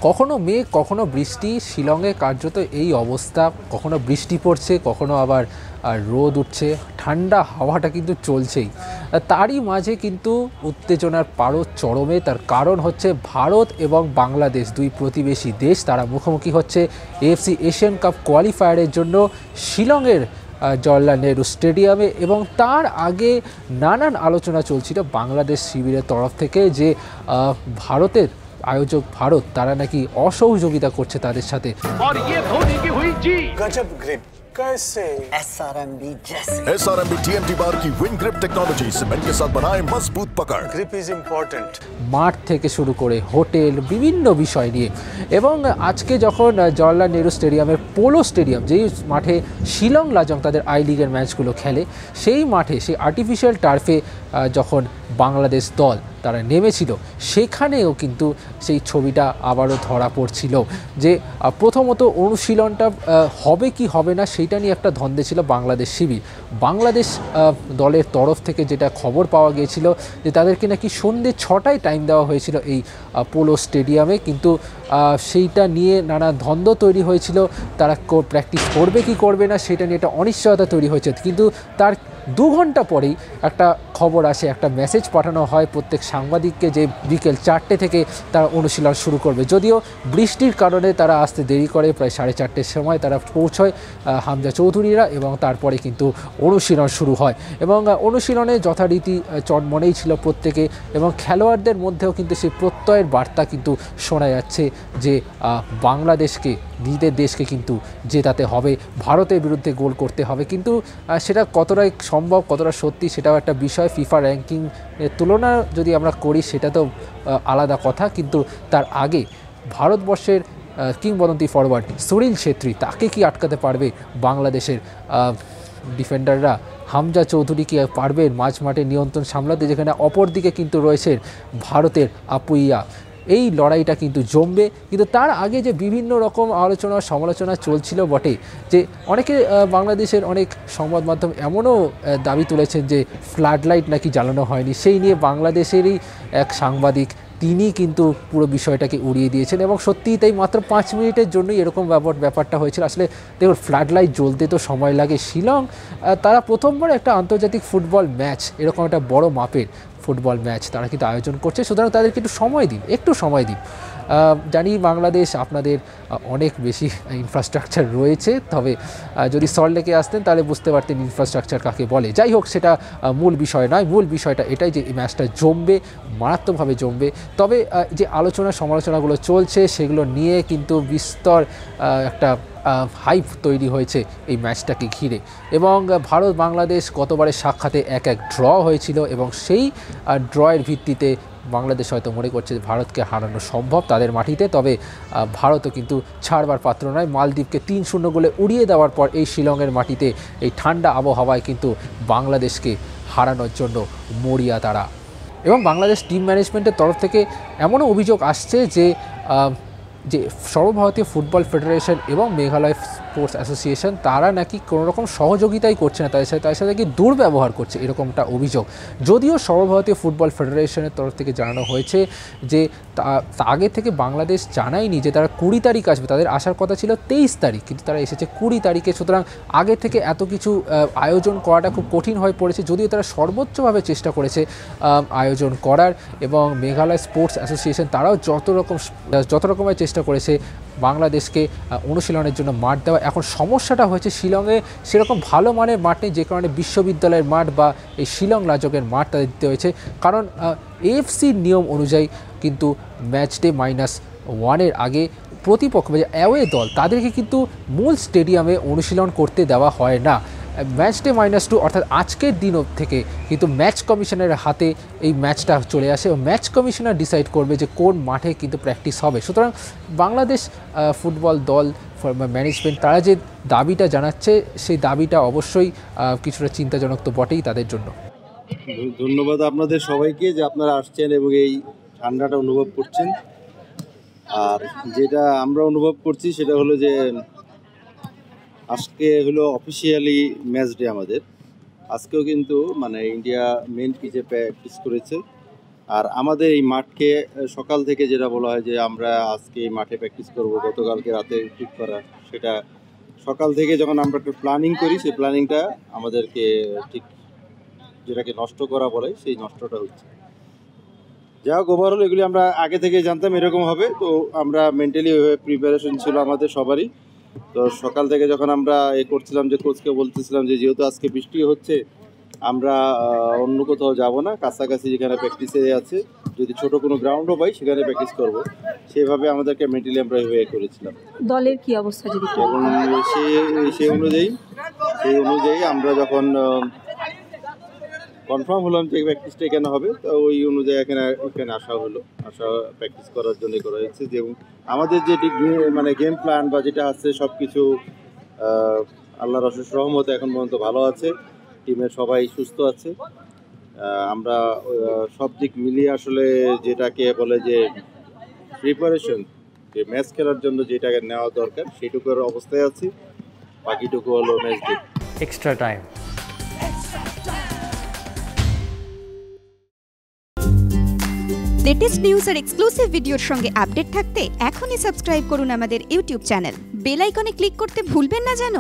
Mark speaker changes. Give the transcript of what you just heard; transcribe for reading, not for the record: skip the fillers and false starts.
Speaker 1: কখনো মেঘ কখনো বৃষ্টি, শিলংয়ে কার্যত এই অবস্থা। কখনো বৃষ্টি পড়ছে, কখনো আবার রোদ উঠছে, ঠান্ডা হাওয়াটা কিন্তু চলছেই। তারই মাঝে কিন্তু উত্তেজনার পারদ চরমে। তার কারণ হচ্ছে ভারত এবং বাংলাদেশ, দুই প্রতিবেশী দেশ, তারা মুখোমুখি হচ্ছে এএফসি এশিয়ান কাপ কোয়ালিফায়ারের জন্য শিলংয়ের জওহরলাল নেহরু স্টেডিয়ামে। এবং তার আগে নানান আলোচনা চলছিল বাংলাদেশ শিবিরের তরফ থেকে যে ভারতের আয়োজক ভারত, তারা নাকি অসহযোগিতা করছে তাদের সাথে।
Speaker 2: SRMB TMT बार की विन ग्रिप टेक्नोलॉजी सीमेंट के साथ बनाए मजबूत पकड़।
Speaker 3: Grip is important.
Speaker 1: মাঠ থেকে শুরু করে হোটেল, বিভিন্ন বিষয় নিয়ে। এবং আজকে যখন জওহরলাল নেহরু স্টেডিয়ামের পোলো স্টেডিয়াম, যেই মাঠে শিলং লাজং তাদের আই লিগের ম্যাচগুলো খেলে, সেই মাঠে, সেই আর্টিফিশিয়াল টার্ফে যখন বাংলাদেশ দল তারা নেমেছিল, সেখানেও কিন্তু সেই ছবিটা আবারও ধরা পড়ছিল যে প্রথমত অনুশীলনটা হবে কি হবে না সেইটা নিয়ে একটা ধন্দে ছিল বাংলাদেশ শিবির। বাংলাদেশ দলের তরফ থেকে যেটা খবর পাওয়া গিয়েছিল যে তাদেরকে নাকি সন্ধ্যে 6টায় টাইম দেওয়া হয়েছিল এই পোলো স্টেডিয়ামে, কিন্তু সেইটা নিয়ে নানা দ্বন্দ্ব তৈরি হয়েছিল। তারা প্র্যাকটিস করবে কি করবে না সেটা নিয়ে একটা অনিশ্চয়তা তৈরি হয়েছে। কিন্তু তার 2 ঘন্টা পরেই একটা খবর আসে, একটা মেসেজ পাঠানো হয় প্রত্যেক সাংবাদিককে যে বিকেল 4টে থেকে তারা অনুশীলন শুরু করবে। যদিও বৃষ্টির কারণে তারা আসতে দেরি করে, প্রায় 4:30-র সময় তারা পৌঁছয় হামজা চৌধুরীরা, এবং তারপরে কিন্তু অনুশীলন শুরু হয়। এবং অনুশীলনে যথারীতি চনমনেই ছিল প্রত্যেকে, এবং খেলোয়াড়দের মধ্যেও কিন্তু সেই প্রত্যয়ের বার্তা কিন্তু শোনা যাচ্ছে যে বাংলাদেশকে, নিজেদের দেশকে কিন্তু জেতাতে হবে, ভারতের বিরুদ্ধে গোল করতে হবে। কিন্তু সেটা কতটাই সম্ভব, কতটা সত্যি, সেটাও একটা বিষয়। ফিফা র্যাঙ্কিং তুলনা যদি আমরা করি সেটা তো আলাদা কথা, কিন্তু তার আগে ভারতবর্ষের কিংবদন্তি ফরওয়ার্ড সুনীল ছেত্রী, তাকে কি আটকাতে পারবে বাংলাদেশের ডিফেন্ডাররা? হামজা চৌধুরী কি পারবেন মাঝ মাঠে নিয়ন্ত্রণ সামলাতে, যেখানে অপরদিকে কিন্তু রয়েছেন ভারতের আপুইয়া? এই লড়াইটা কিন্তু জমবে। কিন্তু তার আগে যে বিভিন্ন রকম আলোচনা সমালোচনা চলছিল বটে, যে অনেকে বাংলাদেশের অনেক সংবাদ মাধ্যম এমনও দাবি তুলেছেন যে ফ্লাড লাইট নাকি জ্বালানো হয়নি। সেই নিয়ে বাংলাদেশেরই এক সাংবাদিক, তিনি কিন্তু পুরো বিষয়টাকে উড়িয়ে দিয়েছেন, এবং সত্যিই তাই। মাত্র 5 মিনিটের জন্যই এরকম ব্যাপারটা হয়েছিল। আসলে দেখুন, ফ্লাড লাইট জ্বলতে তো সময় লাগে। শিলং তারা প্রথমবার একটা আন্তর্জাতিক ফুটবল ম্যাচ, এরকম একটা বড় মাপের ফুটবল ম্যাচ তারা কিন্তু আয়োজন করছে, সুতরাং তাদেরকে একটু সময় দিন। জানি বাংলাদেশ আপনাদের অনেক বেশি ইনফ্রাস্ট্রাকচার রয়েছে, তবে যদি সল্টলেকে আসতেন তাহলে বুঝতে পারতেন ইনফ্রাস্ট্রাকচার কাকে বলে। যাই হোক, সেটা মূল বিষয় নয়। মূল বিষয়টা এটাই যে এই ম্যাচটা জমবে, মারাত্মকভাবে জমবে। তবে যে আলোচনা সমালোচনাগুলো চলছে সেগুলো নিয়ে কিন্তু বিস্তর একটা হাইপ তৈরি হয়েছে এই ম্যাচটাকে ঘিরে। এবং ভারত বাংলাদেশ গতবারের সাক্ষাতে 1-1 ড্র হয়েছিল, এবং সেই ড্রয়ের ভিত্তিতে বাংলাদেশ হয়তো মনে করছে যে ভারতকে হারানো সম্ভব তাদের মাটিতে। তবে ভারতও কিন্তু ছাড়বার পাত্র নয়। মালদ্বীপকে 3-0 গোলে উড়িয়ে দেওয়ার পর এই শিলংয়ের মাটিতে এই ঠান্ডা আবহাওয়ায় কিন্তু বাংলাদেশকে হারানোর জন্য মরিয়া তারা। এবং বাংলাদেশ টিম ম্যানেজমেন্টের তরফ থেকে এমনও অভিযোগ আসছে যে সর্বভারতীয় ফুটবল ফেডারেশন এবং মেঘালয় স্পোর্টস অ্যাসোসিয়েশন, তারা নাকি কোনো রকম সহযোগিতাই করছে না তাদের সাথে নাকি দুর্ব্যবহার করছে, এরকমটা অভিযোগ। যদিও সর্বভারতীয় ফুটবল ফেডারেশনের তরফ থেকে জানানো হয়েছে যে আগে থেকে বাংলাদেশ জানায়নি যে তারা 20 তারিখ আসবে, তাদের আসার কথা ছিল 23 তারিখ, কিন্তু তারা এসেছে 20 তারিখে। সুতরাং আগে থেকে এত কিছু আয়োজন করাটা খুব কঠিন হয়ে পড়েছে। যদিও তারা সর্বোচ্চভাবে চেষ্টা করেছে আয়োজন করার, এবং মেঘালয় স্পোর্টস অ্যাসোসিয়েশন তারাও যত রকমের চেষ্টা করেছে বাংলাদেশকে অনুশীলনের জন্য মাঠ দেওয়া। এখন সমস্যাটা হয়েছে শিলংয়ে সেরকম ভালো মানের মাঠ নেই, যে কারণে বিশ্ববিদ্যালয়ের মাঠ বা এই শিলং লাজকের মাঠ তাদের দিতে হয়েছে। কারণ এএফসির নিয়ম অনুযায়ী কিন্তু ম্যাচ ডে -1 আগে প্রতিপক্ষ, যে অ্যাওয়ে দল, তাদেরকে কিন্তু মূল স্টেডিয়ামে অনুশীলন করতে দেওয়া হয় না। ম্যাচ ডে -2 অর্থাৎ আজকের দিন থেকে কিন্তু ম্যাচ কমিশনের হাতে এই ম্যাচটা চলে আসে, এবং ম্যাচ কমিশনার ডিসাইড করবে যে কোন মাঠে কিন্তু প্র্যাকটিস হবে। সুতরাং বাংলাদেশ ফুটবল দল ম্যানেজমেন্ট তারা যে দাবিটা জানাচ্ছে, সেই দাবিটা অবশ্যই কিছুটা চিন্তাজনক তো বটেই তাদের জন্য।
Speaker 4: ধন্যবাদ আপনাদের সবাইকে যে আপনারা আসছেন এবং এই ঠান্ডাটা অনুভব করছেন। আর যেটা আমরা অনুভব করছি সেটা হলো যে আজকে হলো অফিসিয়ালি ম্যাচ ডে আমাদের। আজকেও কিন্তু মানে ইন্ডিয়া মেন পিচে প্র্যাকটিস করেছে, আর আমাদের এই মাঠকে সকাল থেকে যেটা বলা হয় যে আমরা আজকে এই মাঠে প্র্যাকটিস করব, গতকালকে রাতে ঠিক করা, সেটা সকাল থেকে যখন আমরা একটা প্ল্যানিং করি সেই প্ল্যানিংটা আমাদেরকে ঠিক যেটাকে নষ্ট করা বলে সেই নষ্টটা হচ্ছে। যাই হোক, ওভারঅল এগুলি আমরা আগে থেকে জানতাম এরকম হবে, তো আমরা মেন্টালি ওইভাবে প্রিপারেশন ছিল আমাদের সবারই। তো সকাল থেকে যখন আমরা করছিলাম যে কোচকে বলতেছিলাম যে যেহেতু আজকে বৃষ্টি হচ্ছে আমরা অন্য কোথাও যাব না, কাছাকাছি যেখানে প্র্যাকটিসে আছে যদি ছোট কোনো গ্রাউন্ডও পাই সেখানে প্র্যাকটিস করব, সেভাবে আমাদেরকে মেন্টালি আমরা ওইভাবে করেছিলাম।
Speaker 3: দলের কি অবস্থা যদি একটু
Speaker 4: এবং সেই অনুযায়ী আমরা যখন কনফার্ম হলাম যে প্র্যাকটিসটা এখানে হবে, তো ওই অনুযায়ী এখানে আসা প্র্যাকটিস করার জন্য করা হয়েছে। এবং আমাদের যেটি মানে গেম প্ল্যান বা যেটা আছে সব কিছু আল্লাহর অশেষ রহমতে এখন পর্যন্ত ভালো আছে, টিমের সবাই সুস্থ আছে। আমরা সব দিক মিলিয়ে আসলে যেটাকে বলে যে প্রিপারেশন, যে ম্যাচ খেলার জন্য যেটাকে নেওয়া দরকার সেটুকুর অবস্থায় আছি, বাকিটুকু হলো ম্যাচ দিক
Speaker 5: এক্সট্রা টাইম।
Speaker 6: লেটেস্ট নিউজ আর এক্সক্লুসিভ ভিডিওর সঙ্গে আপডেট থাকতে এখনই সাবস্ক্রাইব করুন আমাদের ইউটিউব চ্যানেল। বেল আইকনে ক্লিক করতে ভুলবেন না যেন।